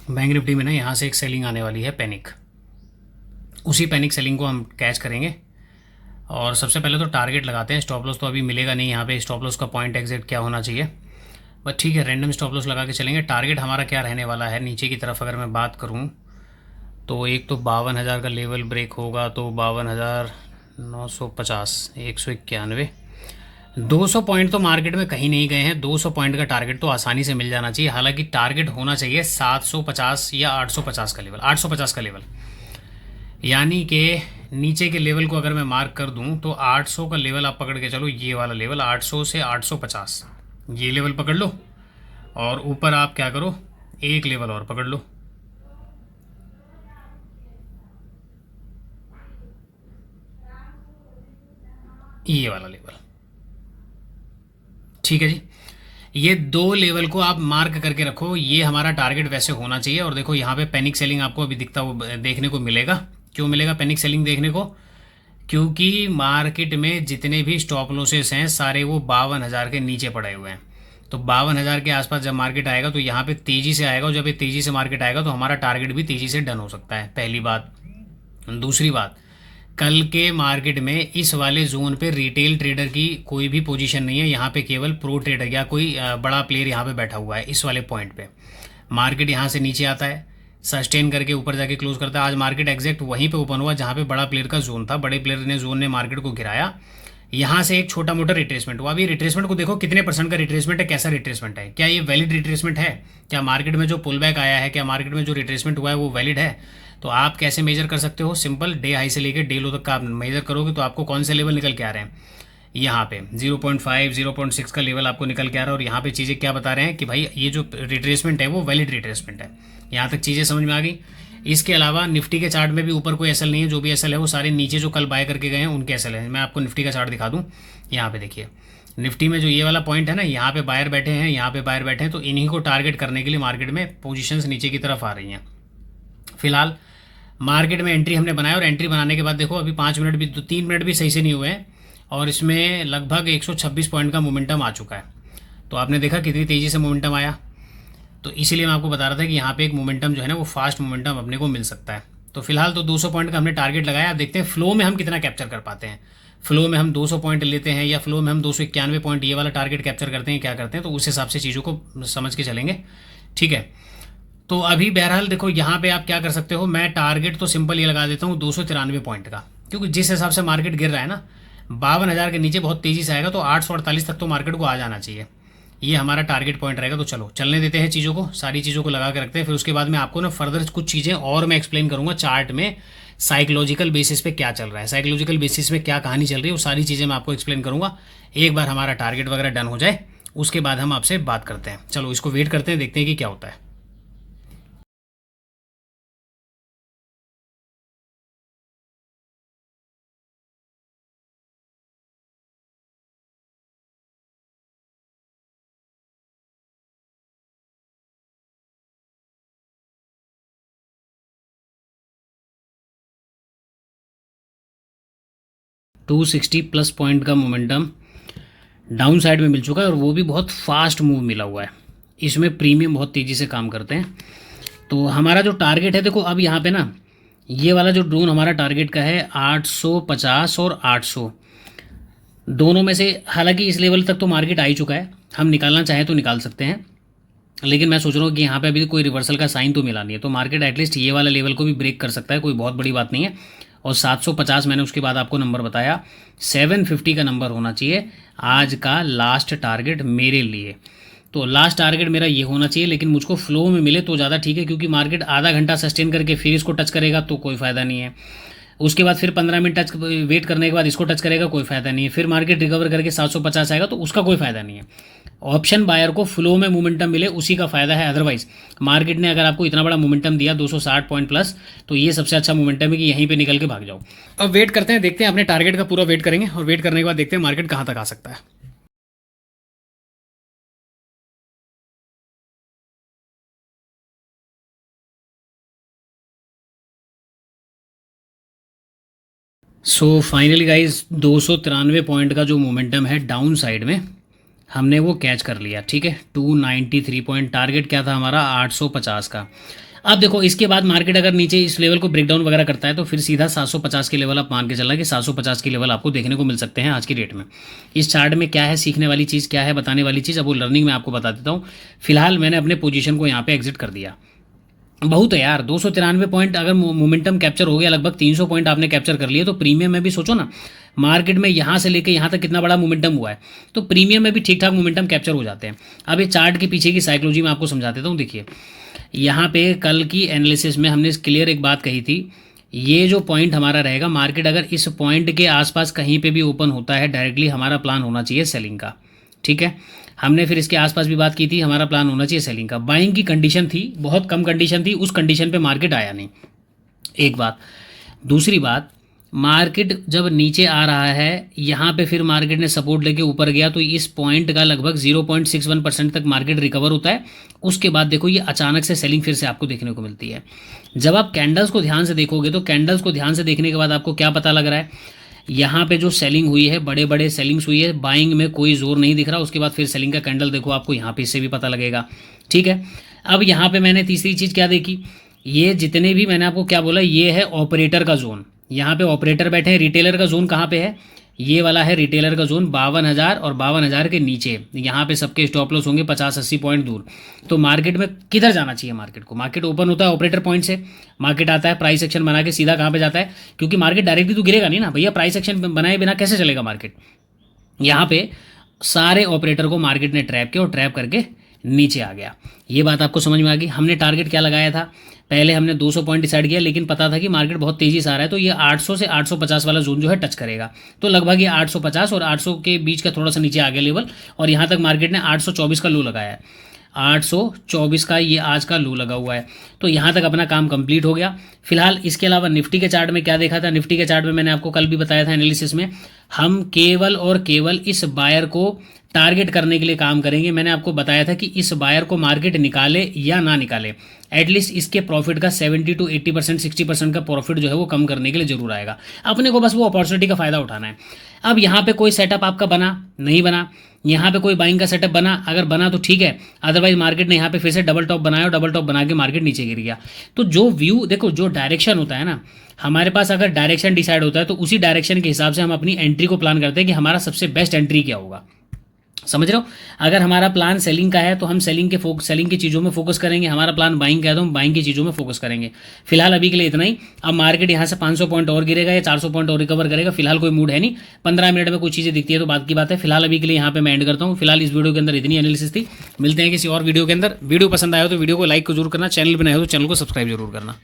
Bank Nifty में ना यहाँ से एक सेलिंग आने वाली है, पैनिक। उसी पैनिक सेलिंग को हम कैच करेंगे। और सबसे पहले तो टारगेट लगाते हैं। स्टॉप लॉस तो अभी मिलेगा नहीं यहाँ पे, स्टॉप लॉस का पॉइंट एग्जैक्ट क्या होना चाहिए, बट ठीक है, रैंडम स्टॉप लॉस लगा के चलेंगे। टारगेट हमारा क्या रहने वाला है नीचे की तरफ अगर मैं बात करूँ तो एक तो 52,000 का लेवल ब्रेक होगा तो 52,950, 191, 200 पॉइंट तो मार्केट में कहीं नहीं गए हैं। 200 पॉइंट का टारगेट तो आसानी से मिल जाना चाहिए। हालांकि टारगेट होना चाहिए 750 या 850 का लेवल, 850 का लेवल। यानी कि नीचे के लेवल को अगर मैं मार्क कर दूं तो 800 का लेवल आप पकड़ के चलो, ये वाला लेवल 800 से 850, ये लेवल पकड़ लो। और ऊपर आप क्या करो, एक लेवल और पकड़ लो, ये वाला लेवल। ठीक है जी, ये दो लेवल को आप मार्क करके रखो, ये हमारा टारगेट वैसे होना चाहिए। और देखो यहाँ पे पैनिक सेलिंग आपको अभी दिखता वो देखने को मिलेगा। क्यों मिलेगा पैनिक सेलिंग देखने को? क्योंकि मार्केट में जितने भी स्टॉप लॉसेस हैं सारे वो 52,000 के नीचे पड़े हुए हैं। तो 52,000 के आसपास जब मार्केट आएगा तो यहाँ पे तेज़ी से आएगा, और जब ये तेज़ी से मार्केट आएगा तो हमारा टारगेट भी तेज़ी से डन हो सकता है, पहली बात। दूसरी बात, कल के मार्केट में इस वाले जोन पे रिटेल ट्रेडर की कोई भी पोजीशन नहीं है। यहाँ पे केवल प्रो ट्रेडर या कोई बड़ा प्लेयर यहाँ पे बैठा हुआ है इस वाले पॉइंट पे। मार्केट यहाँ से नीचे आता है, सस्टेन करके ऊपर जाके क्लोज करता है। आज मार्केट एग्जैक्ट वहीं पे ओपन हुआ जहाँ पे बड़ा प्लेयर का जोन था। बड़े प्लेयर ने जोन ने मार्केट को गिराया, यहाँ से एक छोटा मोटा रिट्रेसमेंट हुआ। अभी रिट्रेसमेंट को देखो कितने परसेंट का रिट्रेसमेंट है, कैसा रिट्रेसमेंट है, क्या ये वैलिड रिट्रेसमेंट है? क्या मार्केट में जो पुल बैक आया है, क्या मार्केट में जो रिट्रेसमेंट हुआ है वो वैलिड है? तो आप कैसे मेजर कर सकते हो? सिंपल, डे हाई से लेकर डे लो तक का आप मेजर करोगे तो आपको कौन से लेवल निकल के आ रहे हैं। यहाँ पे 0.5 0.6 का लेवल आपको निकल के आ रहा है। और यहाँ पे चीज़ें क्या बता रहे हैं कि भाई ये जो रिट्रेसमेंट है वो वैलिड रिट्रेसमेंट है। यहाँ तक चीज़ें समझ में आ गई। इसके अलावा निफ्टी के चार्ट में भी ऊपर कोई एसएल नहीं है, जो भी एसएल है वो सारे नीचे जो कल बाय करके गए हैं उनके एसएल है। मैं आपको निफ्टी का चार्ट दिखा दूँ, यहाँ पे देखिए, निफ्टी में जो ये वाला पॉइंट है ना, यहाँ पे बायर बैठे हैं, यहाँ पे बायर बैठे हैं, तो इन्हीं को टारगेट करने के लिए मार्केट में पोजीशंस नीचे की तरफ आ रही हैं। फिलहाल मार्केट में एंट्री हमने बनाया, और एंट्री बनाने के बाद देखो अभी 5 मिनट भी, 3 मिनट भी सही से नहीं हुए हैं, और इसमें लगभग 126 पॉइंट का मोमेंटम आ चुका है। तो आपने देखा कितनी तेज़ी से मोमेंटम आया। तो इसीलिए मैं आपको बता रहा था कि यहाँ पे एक मोमेंटम जो है ना वो फास्ट मोमेंटम अपने को मिल सकता है। तो फिलहाल तो 200 पॉइंट का हमने टारगेट लगाया। अब देखते हैं फ्लो में हम कितना कैप्चर कर पाते हैं। फ्लो में हम 200 पॉइंट लेते हैं या फ्लो में हम 291 पॉइंट ये वाला टारगेट कैप्चर करते हैं, क्या करते हैं, तो उस हिसाब से चीज़ों को समझ के चलेंगे। ठीक है, तो अभी बहरहाल देखो यहाँ पे आप क्या कर सकते हो। मैं टारगेट तो सिंपल ये लगा देता हूँ 293 पॉइंट का, क्योंकि जिस हिसाब से मार्केट गिर रहा है ना, 52,000 के नीचे बहुत तेज़ी से आएगा तो 848 तक तो मार्केट को आ जाना चाहिए। ये हमारा टारगेट पॉइंट रहेगा। तो चलो चलने देते हैं चीज़ों को, सारी चीज़ों को लगा के रखते हैं। फिर उसके बाद में आपको ना फर्दर कुछ चीज़ें और मैं एक्सप्लेन करूँगा चार्ट में, साइकोलॉजिकल बेसिस पे क्या चल रहा है, साइकोलॉजिकल बेसिस पे क्या कहानी चल रही है, वो सारी चीज़ें मैं आपको एक्सप्लेन करूँगा। एक बार हमारा टारगेट वगैरह डन हो जाए उसके बाद हम आपसे बात करते हैं। चलो इसको वेट करते हैं, देखते हैं कि क्या होता है। टू 260+ पॉइंट का मोमेंटम डाउन साइड में मिल चुका है, और वो भी बहुत फास्ट मूव मिला हुआ है। इसमें प्रीमियम बहुत तेज़ी से काम करते हैं। तो हमारा जो टारगेट है देखो, अब यहाँ पे ना ये वाला जो ड्रोन हमारा टारगेट का है 850 और 800 दोनों में से। हालांकि इस लेवल तक तो मार्केट आ ही चुका है, हम निकालना चाहें तो निकाल सकते हैं, लेकिन मैं सोच रहा हूँ कि यहाँ पे अभी कोई रिवर्सल का साइन तो मिला नहीं है, तो मार्केट एटलीस्ट ये वाला लेवल को भी ब्रेक कर सकता है, कोई बहुत बड़ी बात नहीं है। और 750 मैंने उसके बाद आपको नंबर बताया, 750 का नंबर होना चाहिए आज का लास्ट टारगेट मेरे लिए। तो लास्ट टारगेट मेरा ये होना चाहिए, लेकिन मुझको फ्लो में मिले तो ज़्यादा ठीक है, क्योंकि मार्केट आधा घंटा सस्टेन करके फिर इसको टच करेगा तो कोई फ़ायदा नहीं है। उसके बाद फिर 15 मिनट टच वेट करने के बाद इसको टच करेगा, कोई फ़ायदा नहीं है। फिर मार्केट रिकवर करके 750 आएगा तो उसका कोई फ़ायदा नहीं है। ऑप्शन बायर को फ्लो में मोमेंटम मिले उसी का फ़ायदा है। अदरवाइज मार्केट ने अगर आपको इतना बड़ा मोमेंटम दिया 260 पॉइंट प्लस, तो ये सबसे अच्छा मोमेंटम है कि यहीं पे निकल के भाग जाओ। अब वेट करते हैं, देखते हैं, अपने टारगेट का पूरा वेट करेंगे, और वेट करने के बाद देखते हैं मार्केट कहाँ तक आ सकता है। सो फाइनली गाइज 293 पॉइंट का जो मोमेंटम है डाउन साइड में, हमने वो कैच कर लिया। ठीक है, 293 पॉइंट, टारगेट क्या था हमारा 850 का। अब देखो इसके बाद मार्केट अगर नीचे इस लेवल को ब्रेकडाउन वगैरह करता है तो फिर सीधा 750 के लेवल आप मान के चलना कि 750 के लेवल आपको देखने को मिल सकते हैं आज की डेट में। इस चार्ट में क्या है सीखने वाली चीज़, क्या है बताने वाली चीज़, अब वो लर्निंग में आपको बता देता हूँ। फिलहाल मैंने अपने पोजीशन को यहाँ पे एग्जिट कर दिया। बहुत है यार, 293 पॉइंट अगर मोमेंटम कैप्चर हो गया, लगभग 300 पॉइंट आपने कैप्चर कर लिए, तो प्रीमियम में भी सोचो ना, मार्केट में यहाँ से लेके यहाँ तक कितना बड़ा मोमेंटम हुआ है, तो प्रीमियम में भी ठीक ठाक मोमेंटम कैप्चर हो जाते हैं। अब ये चार्ट के पीछे की साइकोलॉजी मैं आपको समझा देता हूँ। देखिए यहाँ पे कल की एनालिसिस में हमने क्लियर एक बात कही थी, ये जो पॉइंट हमारा रहेगा, मार्केट अगर इस पॉइंट के आसपास कहीं पे भी ओपन होता है डायरेक्टली हमारा प्लान होना चाहिए सेलिंग का। ठीक है, हमने फिर इसके आसपास भी बात की थी, हमारा प्लान होना चाहिए सेलिंग का। बाइंग की कंडीशन थी, बहुत कम कंडीशन थी, उस कंडीशन पे मार्केट आया नहीं, एक बात। दूसरी बात, मार्केट जब नीचे आ रहा है, यहाँ पे फिर मार्केट ने सपोर्ट लेके ऊपर गया, तो इस पॉइंट का लगभग 0.61% तक मार्केट रिकवर होता है। उसके बाद देखो ये अचानक से सेलिंग फिर से आपको देखने को मिलती है। जब आप कैंडल्स को ध्यान से देखोगे तो कैंडल्स को ध्यान से देखने के बाद आपको क्या पता लग रहा है, यहाँ पे जो सेलिंग हुई है, बड़े बड़े सेलिंग्स हुई है, बाइंग में कोई जोर नहीं दिख रहा। उसके बाद फिर सेलिंग का कैंडल देखो, आपको यहाँ पे इससे भी पता लगेगा। ठीक है, अब यहाँ पे मैंने तीसरी चीज़ क्या देखी, ये जितने भी मैंने आपको क्या बोला, ये है ऑपरेटर का जोन। यहाँ पे ऑपरेटर बैठे हैं। रिटेलर का जोन कहाँ पे है, ये वाला है रिटेलर का जोन, 52,000 और 52,000 के नीचे। यहाँ पे सबके स्टॉप लॉस होंगे 50-80 पॉइंट दूर। तो मार्केट में किधर जाना चाहिए, मार्केट को, मार्केट ओपन होता है ऑपरेटर पॉइंट से, मार्केट आता है प्राइस एक्शन बना के सीधा कहाँ पे जाता है, क्योंकि मार्केट डायरेक्टली तो गिरेगा नहीं ना भैया, प्राइस एक्शन बनाए बिना कैसे चलेगा मार्केट। यहाँ पे सारे ऑपरेटर को मार्केट ने ट्रैप किया और ट्रैप करके नीचे आ गया। ये बात आपको समझ में आ गई। हमने टारगेट क्या लगाया था, पहले हमने 200 पॉइंट डिसाइड किया, लेकिन पता था कि मार्केट बहुत तेजी से आ रहा है, तो ये 800 से 850 वाला जोन जो है टच करेगा। तो लगभग ये 850 और 800 के बीच का थोड़ा सा नीचे आ गया लेवल, और यहाँ तक मार्केट ने 824 का लो लगाया है। 824 का ये आज का लो लगा हुआ है, तो यहाँ तक अपना काम कंप्लीट हो गया। फिलहाल इसके अलावा निफ्टी के चार्ट में क्या देखा था, निफ्टी के चार्ट में मैंने आपको कल भी बताया था एनालिसिस में, हम केवल और केवल इस बायर को टारगेट करने के लिए काम करेंगे। मैंने आपको बताया था कि इस बायर को मार्केट निकाले या ना निकाले, एटलीस्ट इसके प्रॉफिट का 70 to 80%, 60% का प्रॉफिट जो है वो कम करने के लिए जरूर आएगा। अपने को बस वो अपॉर्चुनिटी का फायदा उठाना है। अब यहाँ पे कोई सेटअप आपका बना नहीं बना, यहाँ पे कोई बाइंग का सेटअप बना, अगर बना तो ठीक है, अदरवाइज मार्केट ने यहाँ पे फिर से डबल टॉप बनाया और डबल टॉप बना के मार्केट नीचे गिर गया। तो जो व्यू देखो, जो डायरेक्शन होता है ना, हमारे पास अगर डायरेक्शन डिसाइड होता है तो उसी डायरेक्शन के हिसाब से हम अपनी एंट्री को प्लान करते हैं कि हमारा सबसे बेस्ट एंट्री क्या होगा। समझ रहे हो, अगर हमारा प्लान सेलिंग का है तो हम सेलिंग की चीज़ों में फोकस करेंगे, हमारा प्लान बाइंग का है तो हम बाइंग की चीज़ों में फोकस करेंगे। फिलहाल अभी के लिए इतना ही। अब मार्केट यहाँ से 500 पॉइंट और गिरेगा या 400 पॉइंट और रिकवर करेगा, फिलहाल कोई मूड है नहीं। 15 मिनट में कोई चीज़ें दिखती है तो बात की बात है। फिलहाल अभी के लिए यहाँ पे मैं एंड करता हूँ। फिलहाल इस वीडियो के अंदर इतनी एनालिसिस थी, मिलते हैं किसी और वीडियो के अंदर। वीडियो पसंद आया हो तो वीडियो को लाइक जरूर करना, चैनल बनाए हो तो चैनल को सब्सक्राइब जरूर करना।